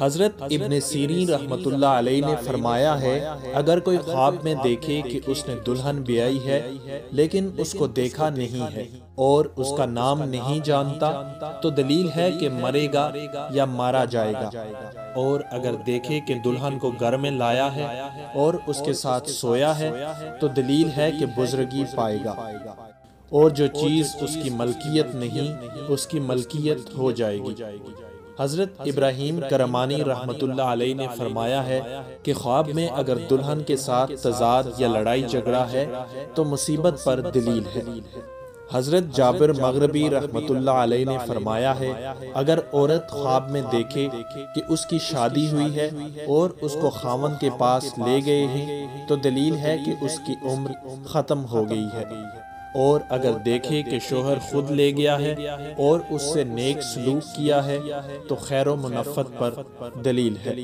حضرت ابن سیرین رحمۃ اللہ علیہ نے فرمایا ہے اگر کوئی خواب میں دیکھے کہ اس نے دلہن بیائی ہے لیکن اس کو دیکھا نہیں ہے اور اس کا نام نہیں جانتا تو دلیل ہے کہ مرے گا یا مارا جائے گا، اور اگر دیکھے کہ دلہن کو گھر میں لایا ہے اور اس کے ساتھ سویا ہے تو دلیل ہے کہ بزرگی پائے گا، اور جو چیز اس کی ملکیت نہیں اس کی ملکیت ہو جائے گی۔ حضرت ابراہیم کرمانی رحمۃ اللہ علیہ نے فرمایا ہے کہ خواب میں اگر دلہن کے ساتھ تضاد یا لڑائی جھگڑا ہے تو مصیبت پر دلیل ہے۔ حضرت جابر مغربی رحمۃ اللہ علیہ نے فرمایا ہے اگر عورت خواب میں دیکھے کہ اس کی شادی ہوئی ہے اور اس کو خاوند کے پاس لے گئے ہیں تو دلیل ہے کہ اس کی عمر ختم ہو گئی ہے، اور اگر دیکھے کہ شوہر خود لے گیا ہے اور اس سے نیک سلوک کیا ہے تو خیر و منفعت پر دلیل ہے۔